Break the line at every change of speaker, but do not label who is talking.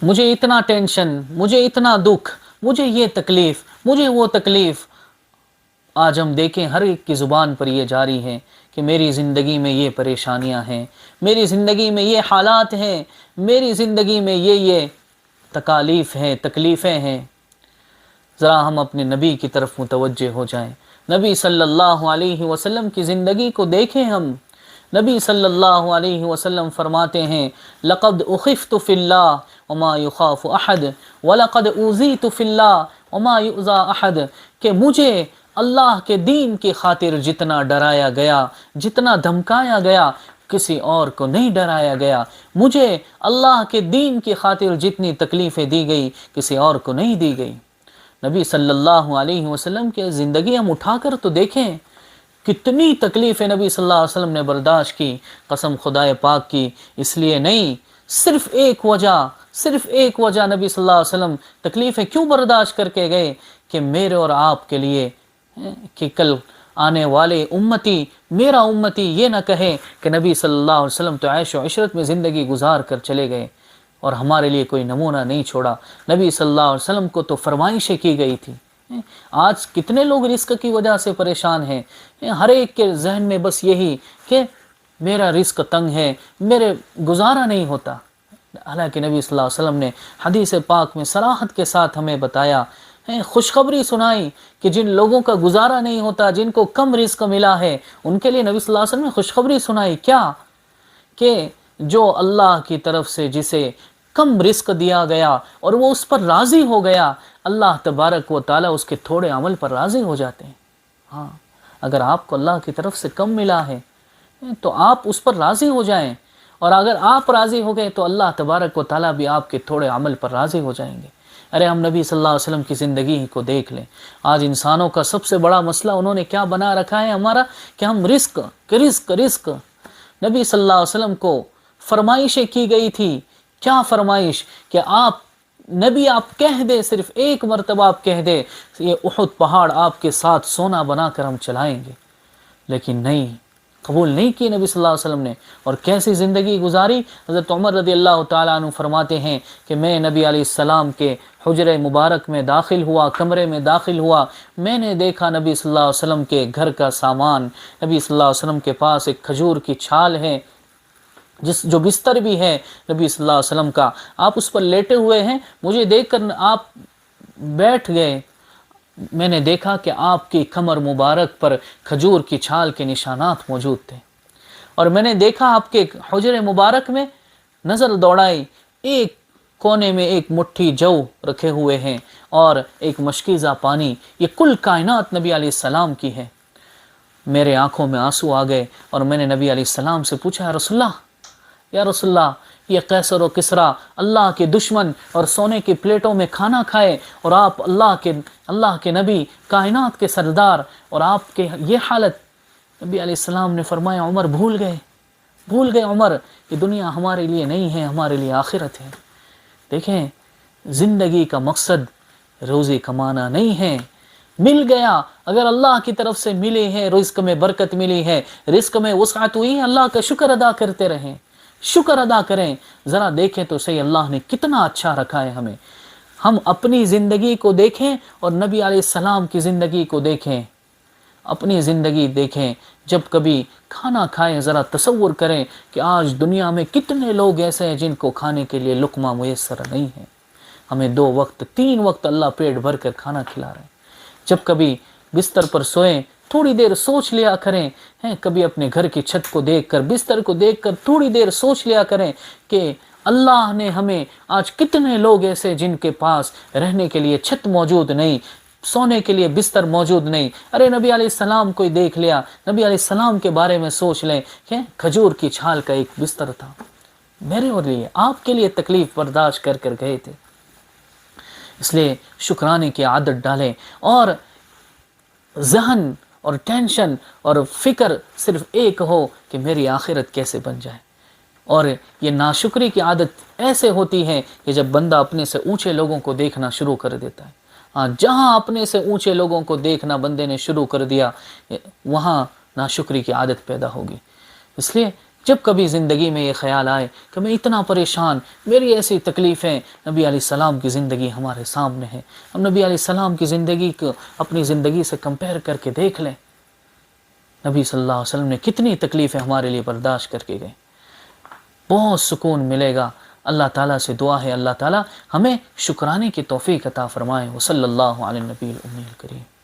مجھے اتنا ٹینشن، مجھے اتنا دکھ، مجھے یہ تکلیف، مجھے وہ تکلیف۔ آج ہم دیکھیں ہر ایک کی زبان پر یہ جاری ہے کہ میری زندگی میں یہ پریشانیاں ہیں، میری زندگی میں یہ حالات ہیں، میری زندگی میں یہ تکالیف ہیں، تکلیفیں ہیں۔ ذرا ہم اپنے نبی کی طرف متوجہ ہو جائیں، نبی صلی اللہ علیہ وسلم کی زندگی کو دیکھیں ہم۔ نبی صلی اللہ علیہ وسلم فرماتے ہیں لقد اخفت فی اللہ وما یخاف احد ولقد اوذیت فی اللہ وما یؤذی احد، کہ مجھے اللہ کے دین کی خاطر جتنا ڈرایا گیا، جتنا دھمکایا گیا، کسی اور کو نہیں ڈرایا گیا۔ مجھے اللہ کے دین کی خاطر جتنی تکلیفیں دی گئی، کسی اور کو نہیں دی گئی۔ نبی صلی اللہ علیہ وسلم کی زندگی ہم اٹھا کر تو دیکھیں، کتنی تکلیفیں نبی صلی اللہ علیہ وسلم نے برداشت کی، قسم خدائے پاک کی۔ اس لیے نہیں، صرف ایک وجہ نبی صلی اللہ علیہ وسلم تکلیفیں کیوں برداشت کر کے گئے کہ میرے اور آپ کے لیے، کہ کل آنے والے امتی، میرا امتی یہ نہ کہے کہ نبی صلی اللہ علیہ وسلم تو عیش و عشرت میں زندگی گزار کر چلے گئے اور ہمارے لیے کوئی نمونہ نہیں چھوڑا۔ نبی صلی اللہ علیہ وسلم کو تو فرمائشیں کی گئی تھی۔ آج کتنے لوگ رزق کی وجہ سے پریشان ہیں، ہر ایک کے ذہن میں بس یہی کہ میرا رزق تنگ ہے، میرے گزارا نہیں ہوتا۔ حالانکہ نبی صلی اللہ علیہ وسلم نے حدیث پاک میں صراحت کے ساتھ ہمیں بتایا، خوشخبری سنائی کہ جن لوگوں کا گزارا نہیں ہوتا، جن کو کم رزق ملا ہے، ان کے لیے نبی صلی اللہ علیہ وسلم نے خوشخبری سنائی۔ کیا؟ کہ جو اللہ کی طرف سے جسے کم رزق دیا گیا اور وہ اس پر راضی ہو گیا، اللہ تبارک و تعالیٰ اس کے تھوڑے عمل پر راضی ہو جاتے ہیں۔ ہاں، اگر آپ کو اللہ کی طرف سے کم ملا ہے تو آپ اس پر راضی ہو جائیں، اور اگر آپ راضی ہو گئے تو اللہ تبارک و تعالیٰ بھی آپ کے تھوڑے عمل پر راضی ہو جائیں گے۔ ارے ہم نبی صلی اللہ علیہ وسلم کی زندگی ہی کو دیکھ لیں۔ آج انسانوں کا سب سے بڑا مسئلہ انہوں نے کیا بنا رکھا ہے ہمارا، کہ ہم رزق نبی صلی اللہ علیہ وسلم کو فرمائشیں کی گئی تھی۔ کیا فرمائش؟ کہ آپ نبی، آپ کہہ دے، صرف ایک مرتبہ آپ کہہ دے، یہ احد پہاڑ آپ کے ساتھ سونا بنا کر ہم چلائیں گے۔ لیکن نہیں، قبول نہیں کی نبی صلی اللہ علیہ وسلم نے، اور کیسی زندگی گزاری۔ حضرت عمر رضی اللہ تعالیٰ عنہ فرماتے ہیں کہ میں نبی علیہ السلام کے حجرہ مبارک میں داخل ہوا، کمرے میں داخل ہوا، میں نے دیکھا نبی صلی اللہ علیہ وسلم کے گھر کا سامان، نبی صلی اللہ علیہ وسلم کے پاس ایک کھجور کی چھال ہے، جو بستر بھی ہے نبی صلی اللہ علیہ وسلم کا، آپ اس پر لیٹے ہوئے ہیں، مجھے دیکھ کر آپ بیٹھ گئے۔ میں نے دیکھا کہ آپ کی کمر مبارک پر کھجور کی چھال کے نشانات موجود تھے، اور میں نے دیکھا آپ کے حجرے مبارک میں، نظر دوڑائی، ایک کونے میں ایک مٹھی جو رکھے ہوئے ہیں اور ایک مشکیزہ پانی، یہ کل کائنات نبی علیہ السلام کی ہے۔ میرے آنکھوں میں آنسو آ گئے، اور میں نے نبی علیہ السلام سے پوچھا، یا رسول اللہ، یہ قیصر و کسریٰ، اللہ کے دشمن، اور سونے کی پلیٹوں میں کھانا کھائے، اور آپ اللہ کے نبی، کائنات کے سردار، اور آپ کے یہ حالت۔ نبی علیہ السلام نے فرمایا، عمر بھول گئے عمر، یہ دنیا ہمارے لیے نہیں ہے، ہمارے لیے آخرت ہے۔ دیکھیں، زندگی کا مقصد روزی کمانا نہیں ہے۔ مل گیا، اگر اللہ کی طرف سے ملے ہیں، رزق میں برکت ملی ہے، رزق میں وسعت ہوئی ہے، اللہ کا شکر ادا کرتے رہیں، شکر ادا کریں۔ ذرا دیکھیں تو صحیح اللہ نے کتنا اچھا رکھا ہے ہمیں۔ ہم اپنی زندگی کو دیکھیں اور نبی علیہ السلام کی زندگی کو دیکھیں، اپنی زندگی دیکھیں۔ جب کبھی کھانا کھائیں، ذرا تصور کریں کہ آج دنیا میں کتنے لوگ ایسے ہیں جن کو کھانے کے لیے لقمہ میسر نہیں ہے۔ ہمیں 2 وقت 3 وقت اللہ پیٹ بھر کر کھانا کھلا رہے ہیں۔ جب کبھی بستر پر سوئیں، تھوڑی دیر سوچ لیا کریں، کبھی اپنے گھر کی چھت کو دیکھ کر، بستر کو دیکھ کر تھوڑی دیر سوچ لیا کریں کہ اللہ نے ہمیں، آج کتنے لوگ ایسے جن کے پاس رہنے کے لیے چھت موجود نہیں، سونے کے لیے بستر موجود نہیں۔ ارے نبی علیہ السلام کوئی دیکھ لیا، نبی علیہ السلام کے بارے میں سوچ لیں کہ کھجور کی چھال کا ایک بستر تھا، میرے اور لیے، آپ کے لیے تکلیف برداشت کر کر گئے تھے۔ اس لیے شکرانے کی عادت ڈالیں، اور ذہن اور ٹینشن اور فکر صرف ایک ہو کہ میری آخرت کیسے بن جائے۔ اور یہ ناشکری کی عادت ایسے ہوتی ہے کہ جب بندہ اپنے سے اونچے لوگوں کو دیکھنا شروع کر دیتا ہے، جہاں اپنے سے اونچے لوگوں کو دیکھنا بندے نے شروع کر دیا، وہاں ناشکری کی عادت پیدا ہوگی۔ اس لیے جب کبھی زندگی میں یہ خیال آئے کہ میں اتنا پریشان، میری ایسی تکلیفیں، نبی علیہ السلام کی زندگی ہمارے سامنے ہے، ہم نبی علیہ السلام کی زندگی کو اپنی زندگی سے کمپیئر کر کے دیکھ لیں، نبی صلی اللہ علیہ وسلم نے کتنی تکلیفیں ہمارے لیے برداشت کر کے گئے، بہت سکون ملے گا۔ اللہ تعالیٰ سے دعا ہے اللہ تعالیٰ ہمیں شکرانے کی توفیق عطا فرمائے۔ وصلی اللہ علی النبی الامی الکریم۔